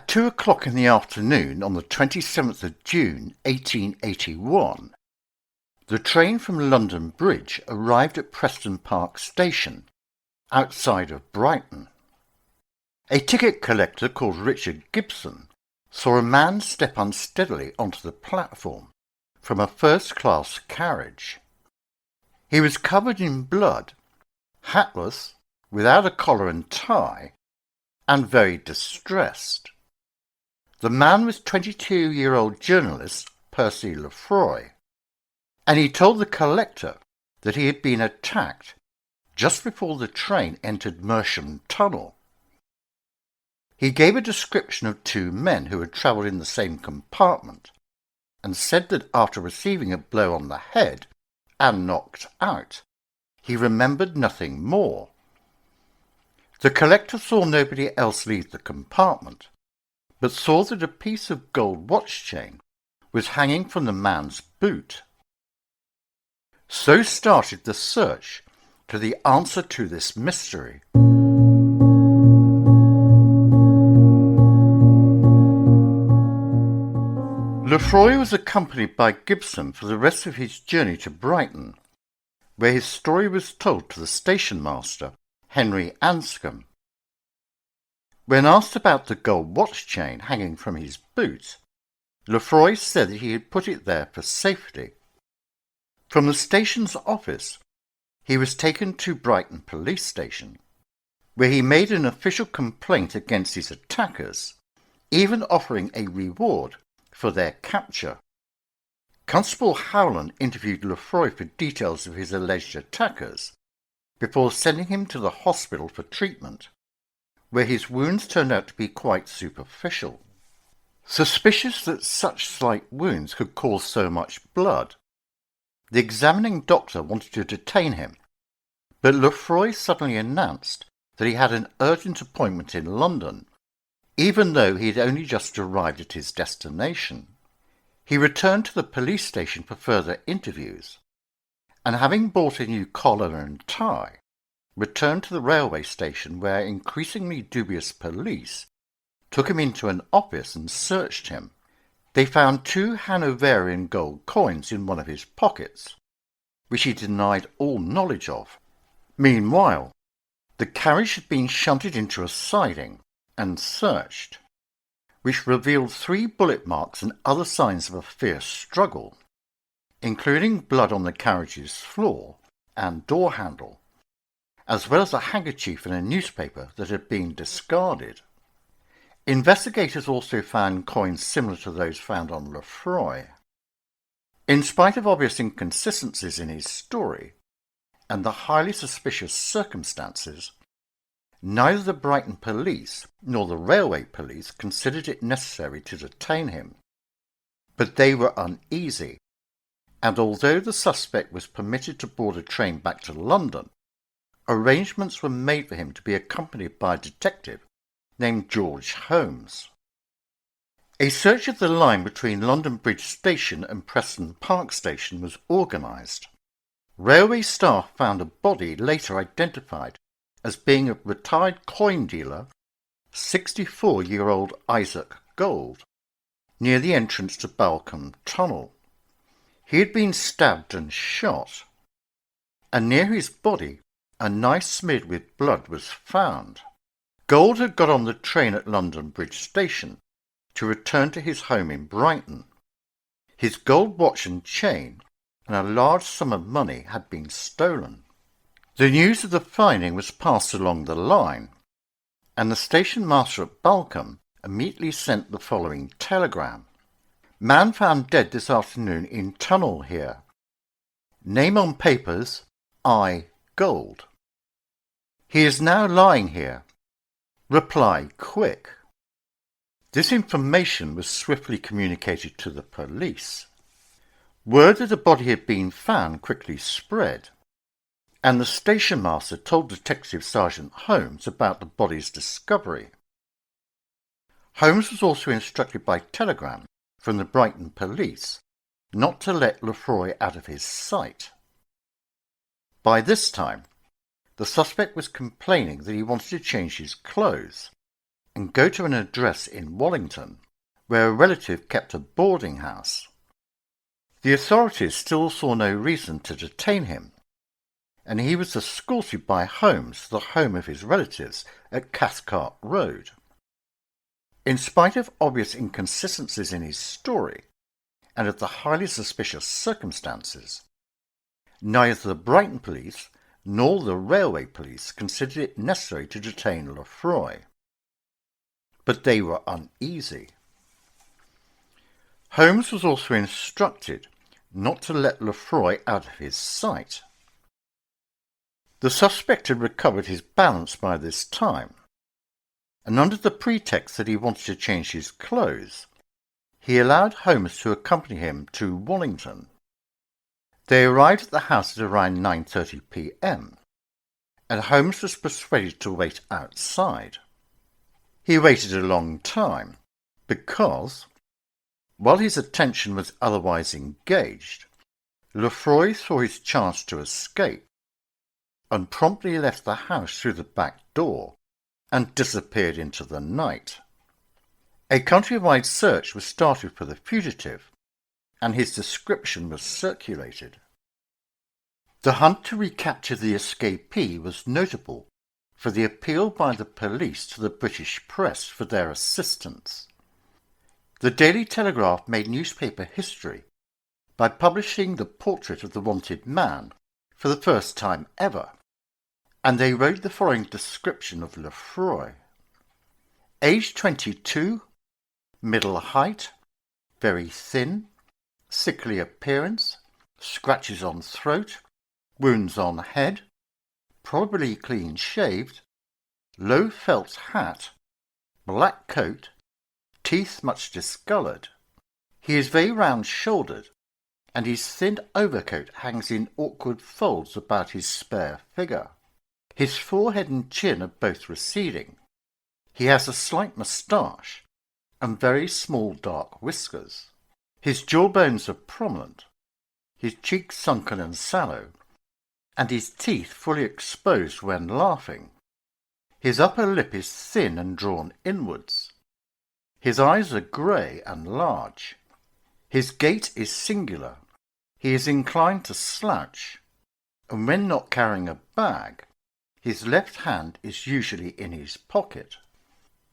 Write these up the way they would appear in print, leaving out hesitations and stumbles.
2 o'clock in the afternoon on the 27th of June 1881, the train from London Bridge arrived at Preston Park Station, outside of Brighton. A ticket collector called Richard Gibson saw a man step unsteadily onto the platform from a first-class carriage. He was covered in blood, hatless, without a collar and tie, and very distressed. The man was 22-year-old journalist Percy Lefroy, and he told the collector that he had been attacked just before the train entered Mersham Tunnel. He gave a description of two men who had travelled in the same compartment, and said that after receiving a blow on the head and knocked out, he remembered nothing more. The collector saw nobody else leave the compartment, but saw that a piece of gold watch chain was hanging from the man's boot. So started the search to the answer to this mystery. Lefroy was accompanied by Gibson for the rest of his journey to Brighton, where his story was told to the station master, Henry Anscombe. When asked about the gold watch chain hanging from his boot, Lefroy said that he had put it there for safety. From the station's office, he was taken to Brighton police station, where he made an official complaint against his attackers, even offering a reward for their capture. Constable Howland interviewed Lefroy for details of his alleged attackers before sending him to the hospital for treatment, where his wounds turned out to be quite superficial. Suspicious that such slight wounds could cause so much blood, the examining doctor wanted to detain him, but Lefroy suddenly announced that he had an urgent appointment in London, even though he had only just arrived at his destination. He returned to the police station for further interviews, and having bought a new collar and tie, returned to the railway station where increasingly dubious police took him into an office and searched him. They found 2 Hanoverian gold coins in one of his pockets, which he denied all knowledge of. Meanwhile, the carriage had been shunted into a siding and searched, which revealed 3 bullet marks and other signs of a fierce struggle, including blood on the carriage's floor and door handle, as well as a handkerchief and a newspaper that had been discarded. Investigators also found coins similar to those found on Lefroy. In spite of obvious inconsistencies in his story and the highly suspicious circumstances, neither the Brighton police nor the railway police considered it necessary to detain him. But they were uneasy, and although the suspect was permitted to board a train back to London, arrangements were made for him to be accompanied by a detective named George Holmes. A search of the line between London Bridge Station and Preston Park Station was organised. Railway staff found a body later identified as being a retired coin dealer, 64-year-old Isaac Gold, near the entrance to Balcombe Tunnel. He had been stabbed and shot, and near his body a knife smeared with blood was found. Gold had got on the train at London Bridge Station to return to his home in Brighton. His gold watch and chain and a large sum of money had been stolen. The news of the finding was passed along the line, and the station master at Balcombe immediately sent the following telegram. Man found dead this afternoon in tunnel here. Name on papers, I. Gold. He is now lying here. Reply quick. This information was swiftly communicated to the police. Word that a body had been found quickly spread, and the station master told Detective Sergeant Holmes about the body's discovery. Holmes was also instructed by telegram from the Brighton police not to let Lefroy out of his sight. By this time, the suspect was complaining that he wanted to change his clothes and go to an address in Wallington, where a relative kept a boarding house. The authorities still saw no reason to detain him, and he was escorted by Holmes to the home of his relatives at Cathcart Road. In spite of obvious inconsistencies in his story, and of the highly suspicious circumstances, neither the Brighton police nor the railway police considered it necessary to detain Lefroy. But they were uneasy. Holmes was also instructed not to let Lefroy out of his sight. The suspect had recovered his balance by this time, and under the pretext that he wanted to change his clothes, he allowed Holmes to accompany him to Wallington. They arrived at the house at around 9:30 p.m, and Holmes was persuaded to wait outside. He waited a long time because, while his attention was otherwise engaged, Lefroy saw his chance to escape and promptly left the house through the back door and disappeared into the night. A countrywide search was started for the fugitive, and his description was circulated. The hunt to recapture the escapee was notable for the appeal by the police to the British press for their assistance. The Daily Telegraph made newspaper history by publishing the portrait of the wanted man for the first time ever, and they wrote the following description of Lefroy. Age 22, middle height, very thin, sickly appearance, scratches on throat, wounds on head, probably clean-shaved, low felt hat, black coat, teeth much discoloured. He is very round-shouldered, and his thin overcoat hangs in awkward folds about his spare figure. His forehead and chin are both receding. He has a slight moustache and very small dark whiskers. His jawbones are prominent, his cheeks sunken and sallow, and his teeth fully exposed when laughing. His upper lip is thin and drawn inwards. His eyes are grey and large. His gait is singular. He is inclined to slouch, and when not carrying a bag, his left hand is usually in his pocket.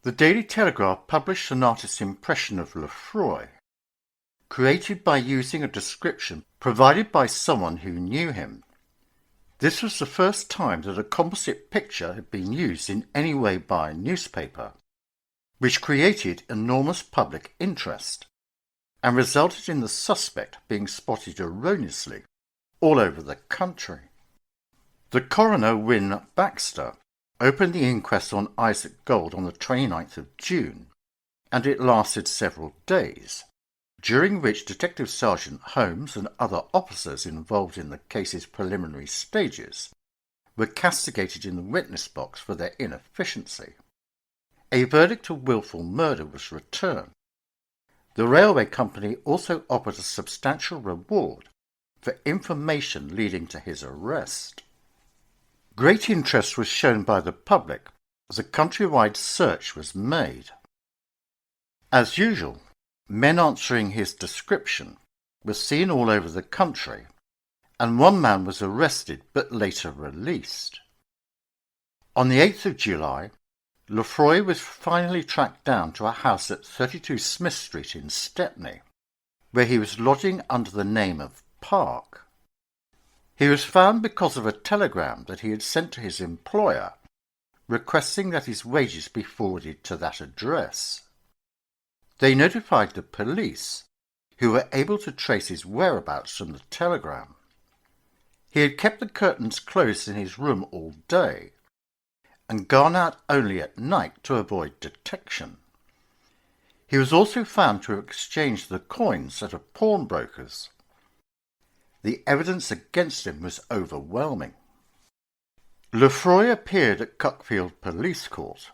The Daily Telegraph published an artist's impression of Lefroy, created by using a description provided by someone who knew him. This was the first time that a composite picture had been used in any way by a newspaper, which created enormous public interest and resulted in the suspect being spotted erroneously all over the country. The coroner, Wynne Baxter, opened the inquest on Isaac Gold on the 29th of June, and it lasted several days, during which Detective Sergeant Holmes and other officers involved in the case's preliminary stages were castigated in the witness box for their inefficiency. A verdict of wilful murder was returned. The railway company also offered a substantial reward for information leading to his arrest. Great interest was shown by the public as a countrywide search was made. As usual, men answering his description were seen all over the country, and one man was arrested but later released. On the 8th of July, Lefroy was finally tracked down to a house at 32 Smith Street in Stepney, where he was lodging under the name of Park. He was found because of a telegram that he had sent to his employer requesting that his wages be forwarded to that address. They notified the police, who were able to trace his whereabouts from the telegram. He had kept the curtains closed in his room all day and gone out only at night to avoid detection. He was also found to have exchanged the coins at a pawnbroker's. The evidence against him was overwhelming. Lefroy appeared at Cuckfield Police Court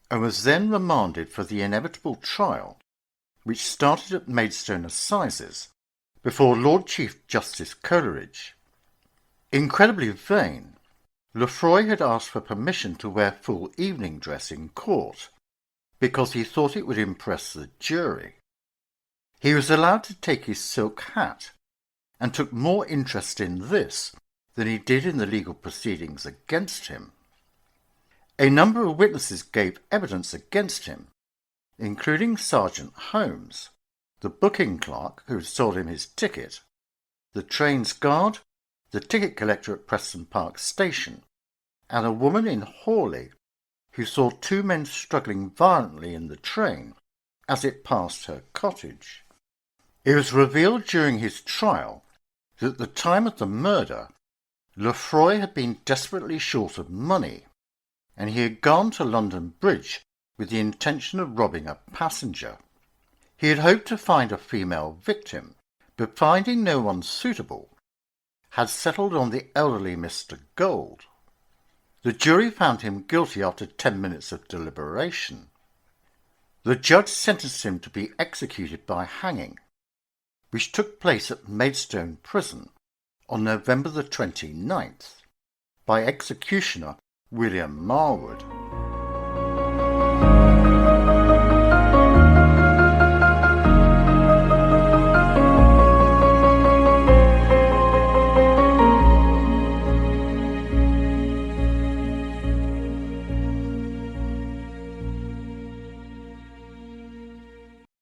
and was then remanded for the inevitable trial, which started at Maidstone Assizes before Lord Chief Justice Coleridge. Incredibly vain, Lefroy had asked for permission to wear full evening dress in court because he thought it would impress the jury. He was allowed to take his silk hat and took more interest in this than he did in the legal proceedings against him. A number of witnesses gave evidence against him, including Sergeant Holmes, the booking clerk who sold him his ticket, the train's guard, the ticket collector at Preston Park Station, and a woman in Hawley who saw two men struggling violently in the train as it passed her cottage. It was revealed during his trial that at the time of the murder, Lefroy had been desperately short of money, and he had gone to London Bridge with the intention of robbing a passenger. He had hoped to find a female victim, but finding no one suitable, had settled on the elderly Mr. Gold. The jury found him guilty after 10 minutes of deliberation. The judge sentenced him to be executed by hanging, which took place at Maidstone Prison on November the 29th, by executioner William Marwood.